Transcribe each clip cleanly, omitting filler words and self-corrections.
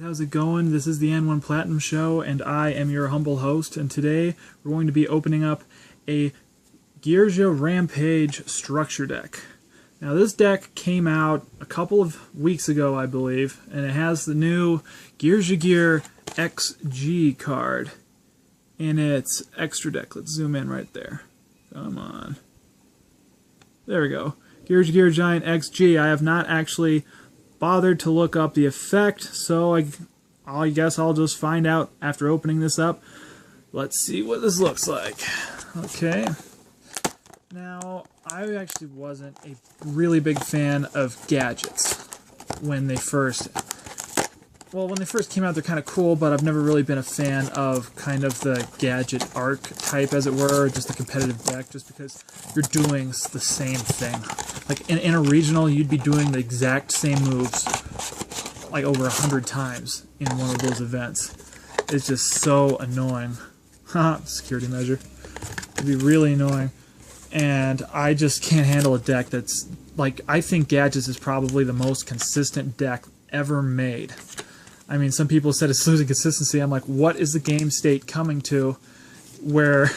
How's it going? This is the N1 Platinum Show, and I am your humble host, and today we're going to be opening up a Geargia Rampage structure deck. Now this deck came out a couple of weeks ago, I believe, and it has the new Yugioh XG card in its extra deck. Let's zoom in right there. Come on. There we go. Geargia Giant XG. I have not actually bothered to look up the effect, so I guess I'll just find out after opening this up. Let's see what this looks like. Okay. Now, I actually wasn't a really big fan of gadgets when they first came out. They're kind of cool, but I've never really been a fan of kind of the gadget archetype, as it were, just the competitive deck, just because you're doing the same thing. Like in a regional, you'd be doing the exact same moves like over 100 times in one of those events. It's just so annoying. Haha, security measure. It'd be really annoying. And I just can't handle a deck that's like, I think Gadgets is probably the most consistent deck ever made. I mean, some people said it's losing consistency. I'm like, what is the game state coming to where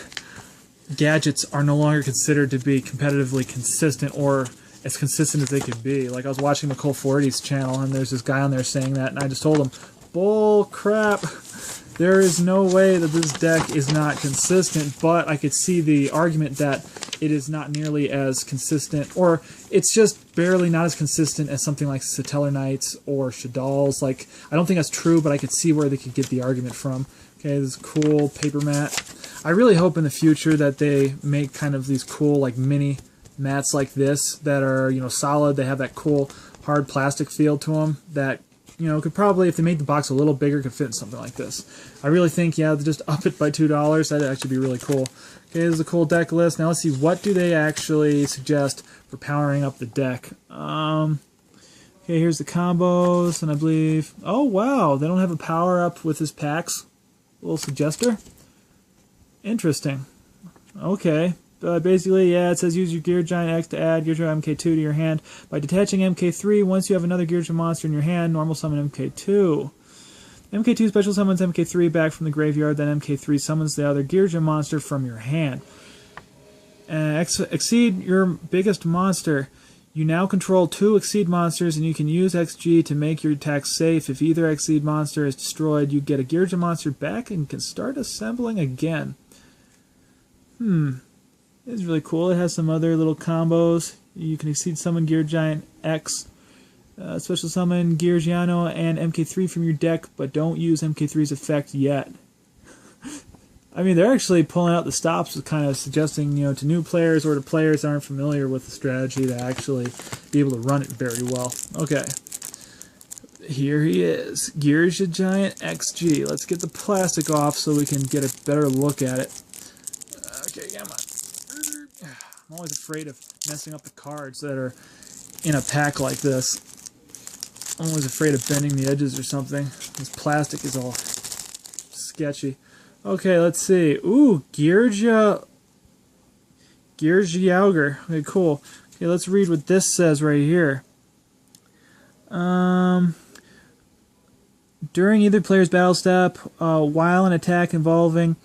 Gadgets are no longer considered to be competitively consistent or as consistent as they could be? Like, I was watching McCole40's channel, and there's this guy on there saying that, and I just told him, bull crap. There is no way that this deck is not consistent, but I could see the argument that it is not nearly as consistent, or it's just barely not as consistent as something like the tellarknights or shaddolls. Like, I don't think that's true, but I could see where they could get the argument from. Okay, this is cool paper mat. I really hope in the future that they make kind of these cool, like, mini mats like this that are, you know, solid. They have that cool hard plastic feel to them that, you know, could probably, if they made the box a little bigger, could fit in something like this. I really think, yeah, just up it by $2. That'd actually be really cool. Okay, this is a cool deck list. Now let's see, what do they actually suggest for powering up the deck? Okay, here's the combos, and I believe, oh wow, they don't have a power up with this packs little suggester. Interesting. Okay. Basically, yeah, it says use your Gear Giant X to add Geargia MK2 to your hand. By detaching MK3, once you have another Geargia monster in your hand, normal summon MK2. MK2 special summons MK3 back from the graveyard, then MK3 summons the other Geargia monster from your hand. Exceed your biggest monster. You now control 2 Exceed monsters, and you can use XG to make your attacks safe. If either Exceed monster is destroyed, you get a Geargia monster back and can start assembling again. It's really cool. It has some other little combos. You can Exceed summon Gear Giant X, special summon Giorgiano and MK3 from your deck, but don't use MK3's effect yet. I mean, they're actually pulling out the stops, kind of suggesting, you know, to new players or to players that aren't familiar with the strategy to actually be able to run it very well. Okay. Here he is, Geargia Giant XG. Let's get the plastic off so we can get a better look at it. Okay, come on. I'm always afraid of messing up the cards that are in a pack like this. I'm always afraid of bending the edges or something. This plastic is all sketchy. Okay, let's see. Ooh, Geargia. Okay, cool. Okay, let's read what this says right here. During either player's battle step, while an attack involving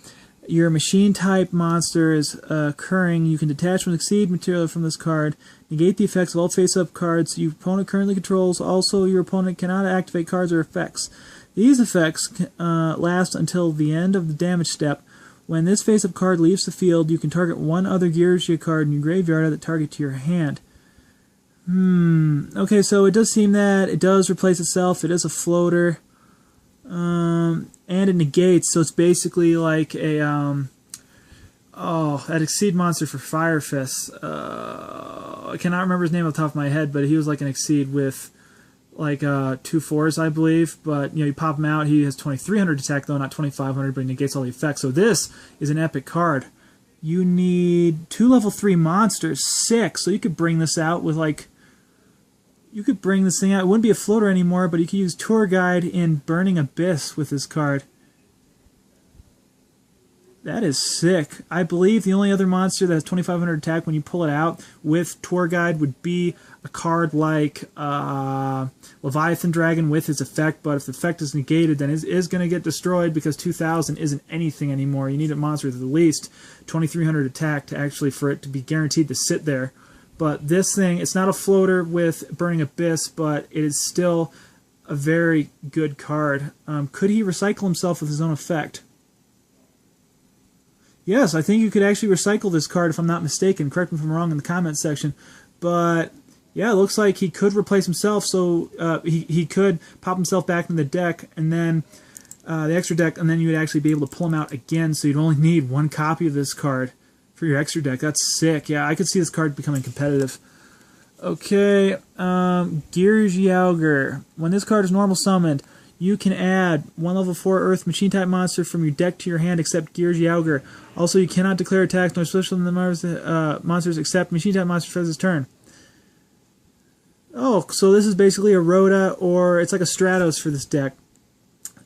your machine-type monster is occurring, you can detach from Exceed material from this card, negate the effects of all face-up cards your opponent currently controls. Also, your opponent cannot activate cards or effects. These effects last until the end of the damage step. When this face-up card leaves the field, you can target one other Geargia card in your graveyard that target to your hand. Okay, so it does seem that it does replace itself. It is a floater. And it negates, so it's basically like a, that Exceed monster for Fire Fist. I cannot remember his name off the top of my head, but he was like an Exceed with, like, 2 4s, I believe. But, you know, you pop him out, he has 2300 attack, though, not 2500, but he negates all the effects. So this is an epic card. You need 2 level 3 monsters, 6, so you could bring this out with, like, you could bring this thing out. It wouldn't be a floater anymore, but you could use Tour Guide in Burning Abyss with this card. That is sick. I believe the only other monster that has 2,500 attack when you pull it out with Tour Guide would be a card like Leviathan Dragon with his effect, but if the effect is negated, then it is going to get destroyed because 2,000 isn't anything anymore. You need a monster with at least 2,300 attack to actually for it to be guaranteed to sit there. But this thing, it's not a floater with Burning Abyss, but it is still a very good card. Could he recycle himself with his own effect? Yes, I think you could actually recycle this card if I'm not mistaken. Correct me if I'm wrong in the comments section. But yeah, it looks like he could replace himself, so he could pop himself back in the deck, and then the extra deck, and then you would actually be able to pull him out again, so you'd only need one copy of this card for your extra deck. That's sick. Yeah, I could see this card becoming competitive. Okay, Yugioh. When this card is normal summoned, you can add one level 4 Earth Machine type monster from your deck to your hand except Yugioh. Also, you cannot declare attacks nor special monsters except Machine type monsters for this turn. Oh, so this is basically a Rhoda, or it's like a Stratos for this deck.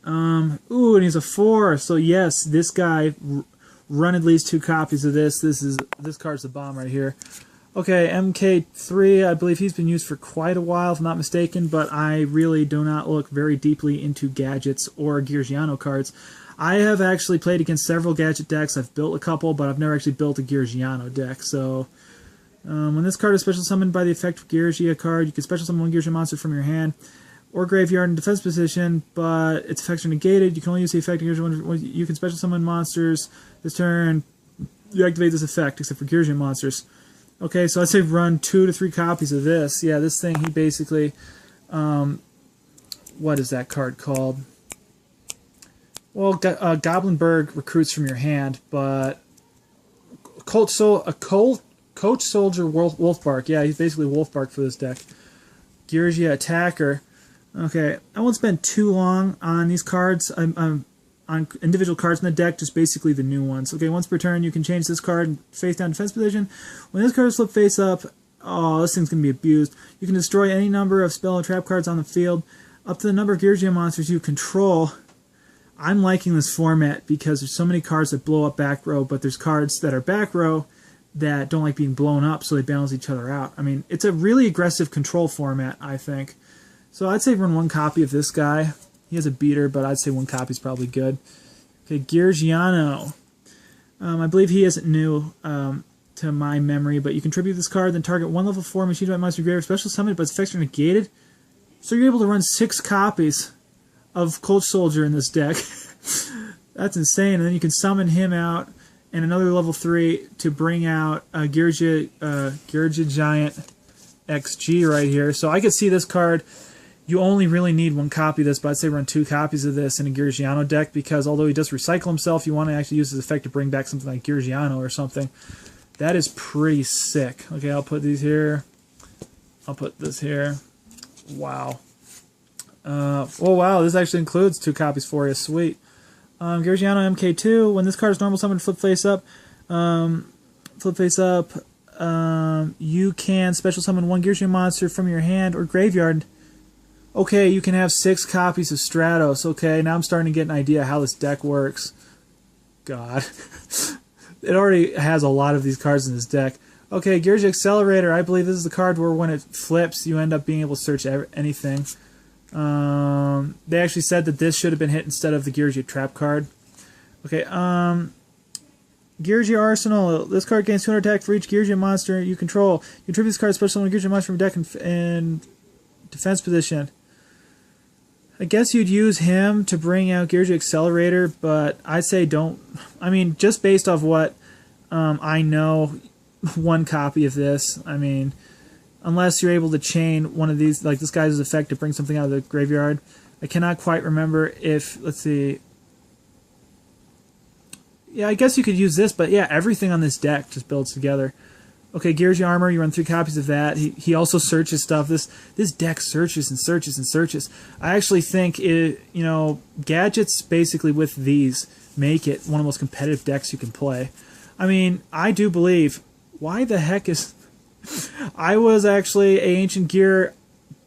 Ooh, and he's a 4. So yes, this guy, run at least 2 copies of this. This card's the bomb right here. Okay, MK3, I believe he's been used for quite a while, if I'm not mistaken, but I really do not look very deeply into gadgets or Geargiano cards. I have actually played against several gadget decks. I've built a couple, but I've never actually built a Geargiano deck. So, when this card is special summoned by the effect of Geargia card, you can special summon one Geargia monster from your hand or graveyard in defense position, but its effects are negated. You can only use the effect of Geargia. You can special summon monsters this turn. You activate this effect, except for Geargia monsters. Okay, so I'd say run 2 to 3 copies of this. Yeah, this thing, he basically, what is that card called? Well, Goblinberg recruits from your hand, but Coach Soldier Wolfbark. Yeah, he's basically Wolfbark for this deck. Geargia Attacker. Okay, I won't spend too long on these cards. I'm on individual cards in the deck, just basically the new ones. Okay, once per turn, you can change this card face down defense position. When this card is flipped face up, oh, this thing's going to be abused. You can destroy any number of spell and trap cards on the field, up to the number of Geargia monsters you control. I'm liking this format because there's so many cards that blow up back row, but there's cards that are back row that don't like being blown up, so they balance each other out. I mean, it's a really aggressive control format, I think. So I'd say run 1 copy of this guy. He has a beater, but I'd say 1 copy is probably good. Okay, Geargiano. I believe he isn't new to my memory, but you contribute this card, then target 1 level 4 machine type monster graveyard special summon, but its effects are negated. So you're able to run 6 copies of Coach Soldier in this deck. That's insane. And then you can summon him out and another level 3 to bring out Geargia Giant XG right here. So I could see this card. You only really need 1 copy of this, but I'd say run 2 copies of this in a Geargiano deck, because although he does recycle himself, you want to actually use his effect to bring back something like Geargiano or something. That is pretty sick. Okay, I'll put these here. I'll put this here. Wow. Oh, wow, this actually includes 2 copies for you. Sweet. Geargiano MK2, when this card is normal summoned, flip face up. You can special summon 1 Geargia monster from your hand or graveyard. Okay, you can have 6 copies of Stratos. Okay, now I'm starting to get an idea how this deck works. God. It already has a lot of these cards in this deck. Okay, Geargia Accelerator. I believe this is the card where when it flips, you end up being able to search anything. They actually said that this should have been hit instead of the Geargia Trap card. Okay, Geargia Arsenal. This card gains 200 attack for each Geargia monster you control. You contribute this card special summon a Geargia monster from your deck in defense position. I guess you'd use him to bring out Geargia Accelerator, but I'd say don't. I mean, just based off what I know, 1 copy of this. I mean, unless you're able to chain one of these, like this guy's effect to bring something out of the graveyard. I cannot quite remember if, let's see. Yeah, I guess you could use this, but yeah, everything on this deck just builds together. Okay, Geargia Armor, you run 3 copies of that. He also searches stuff. This deck searches and searches and searches. I actually think gadgets basically with these make it one of the most competitive decks you can play. I mean, I do believe, why the heck is... I was actually a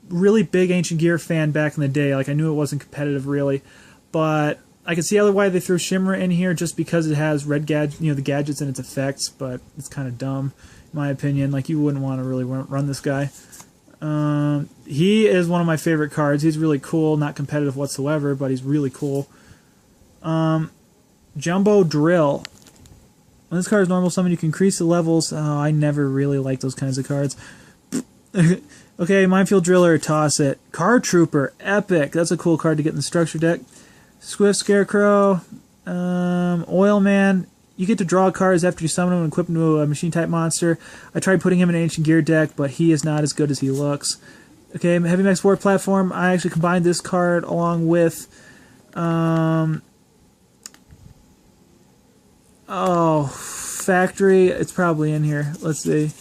really big Ancient Gear fan back in the day. Like, I knew it wasn't competitive really, but I can see why they threw Shimmer in here, just because it has red the gadgets and its effects, but it's kind of dumb, in my opinion. Like, you wouldn't want to really run this guy. He is one of my favorite cards. He's really cool, not competitive whatsoever, but he's really cool. Jumbo Drill. When this card is normal summon, you can increase the levels. Oh, I never really like those kinds of cards. Okay, Minefield Driller, toss it. Card Trooper, epic. That's a cool card to get in the structure deck. Swift Scarecrow, Oil Man. You get to draw cards after you summon him and equip him to a machine-type monster. I tried putting him in an Ancient Gear deck, but he is not as good as he looks. Okay, Heavy Mech War Platform. I actually combined this card along with... Factory. It's probably in here. Let's see.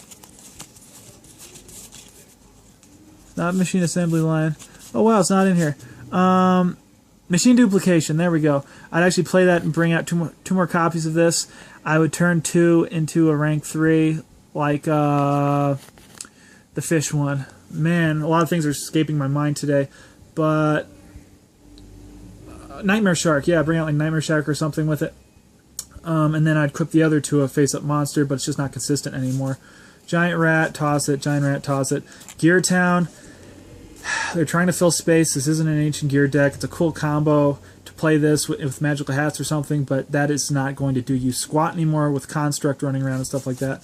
Not Machine Assembly Line. Oh, wow, it's not in here. Machine Duplication. There we go. I'd actually play that and bring out two more copies of this. I would turn 2 into a rank 3, like the fish one. Man, a lot of things are escaping my mind today. But Nightmare Shark. Yeah, bring out like Nightmare Shark or something with it. And then I'd equip the other to a face-up monster, but it's just not consistent anymore. Giant Rat, toss it. Giant Rat, toss it. Gear Town. They're trying to fill space. This isn't an Ancient Gear deck. It's a cool combo to play this with Magical Hats or something, but that is not going to do you squat anymore with Construct running around and stuff like that.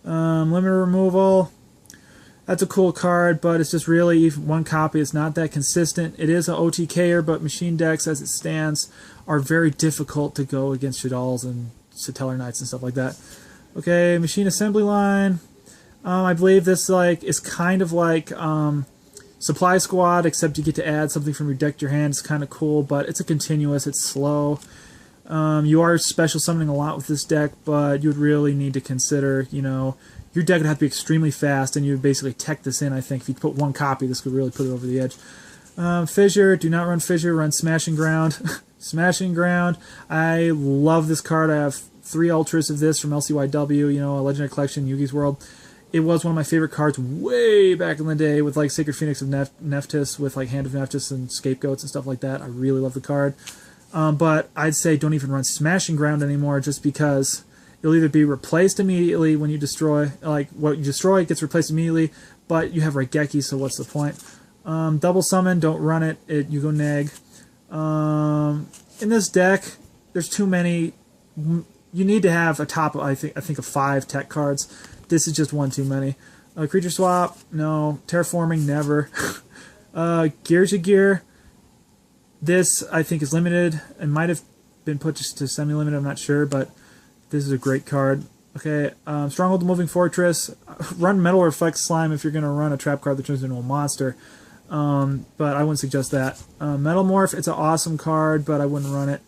Limiter Removal. That's a cool card, but it's just really one copy. It's not that consistent. It is an OTKer, but machine decks, as it stands, are very difficult to go against shaddolls and tellarknights and stuff like that. Okay, Machine Assembly Line. I believe this is kind of like Supply Squad, except you get to add something from your deck to your hand. It's kind of cool, but it's a continuous. It's slow. You are special summoning a lot with this deck, but you would really need to consider, your deck would have to be extremely fast, and you would basically tech this in, I think. If you put one copy, this could really put it over the edge. Fissure, do not run Fissure, run Smashing Ground. Smashing Ground, I love this card. I have 3 Ultras of this from LCYW, a Legendary Collection, Yugi's World. It was one of my favorite cards way back in the day with like Sacred Phoenix of Nephthys, with like Hand of Nephthys and Scapegoats and stuff like that. I really love the card. But I'd say don't even run Smashing Ground anymore, just because it'll either be replaced immediately when you destroy, like what you destroy gets replaced immediately, but you have Raigeki, so what's the point? Double Summon, don't run it. You go neg. In this deck, there's too many. You need to have a top, I think of 5 tech cards. This is just one too many. Creature Swap, no. Terraforming, never. Geargia Gear. This, I think, is limited. It might have been put just to semi-limited, I'm not sure, but this is a great card. Okay, Stronghold the Moving Fortress. Run Metal Reflect Slime if you're going to run a trap card that turns into a monster. But I wouldn't suggest that. Metal Morph, it's an awesome card, but I wouldn't run it.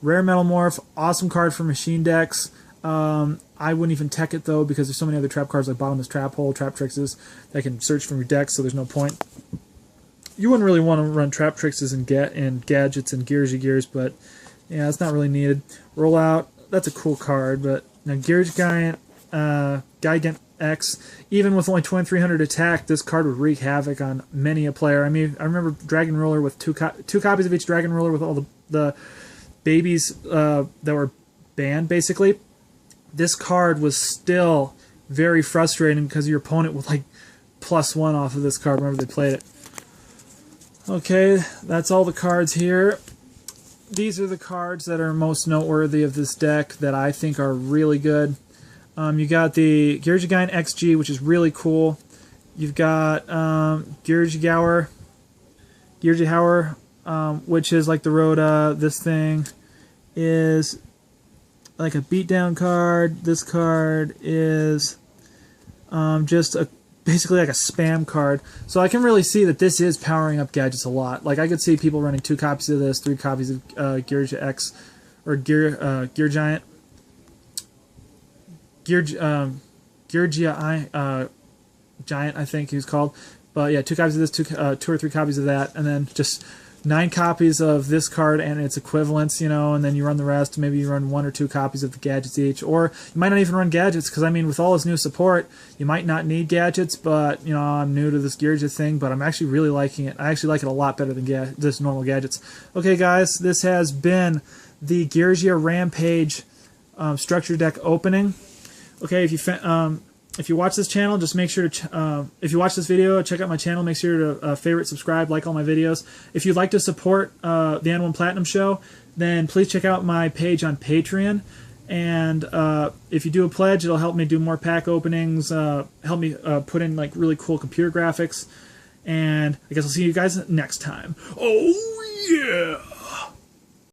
Rare Metal Morph, awesome card for machine decks. I wouldn't even tech it, though, because there's so many other trap cards like Bottomless Trap Hole, Trap Trixes, that can search from your deck, so there's no point. You wouldn't really want to run Trap Trixes and Gadgets and Geargia Gears, but yeah, it's not really needed. Rollout, that's a cool card, but now Gigant X, even with only 2300 attack, this card would wreak havoc on many a player. I mean, I remember Dragon Ruler with two copies of each Dragon Ruler with all the babies that were banned, basically. This card was still very frustrating because your opponent would like +1 off of this card whenever they played it. Okay, that's all the cards here. These are the cards that are most noteworthy of this deck that I think are really good. You got the Geargia XG, which is really cool. You've got Geargia, which is like the Rhoda. This thing is like a beatdown card. This card is just basically like a spam card. So I can really see that this is powering up gadgets a lot. Like I could see people running 2 copies of this, 3 copies of Geargia X or Gear Giant. Geargia Giant, I think he was called. But yeah, 2 copies of this, 2 or 3 copies of that, and then just 9 copies of this card and its equivalents, you know, and then you run the rest. Maybe you run 1 or 2 copies of the gadgets each, or you might not even run gadgets, because I mean, with all this new support, you might not need gadgets. But you know, I'm new to this geargia thing, but I'm actually really liking it. I actually like it a lot better than just normal gadgets. Okay, guys, this has been the Geargia Rampage structure deck opening. Okay, if you watch this channel, just make sure to, if you watch this video, check out my channel, make sure to favorite, subscribe, like all my videos. If you'd like to support the N1 Platinum Show, then please check out my page on Patreon. And if you do a pledge, it'll help me do more pack openings, help me put in like really cool computer graphics. And I guess I'll see you guys next time. Oh yeah!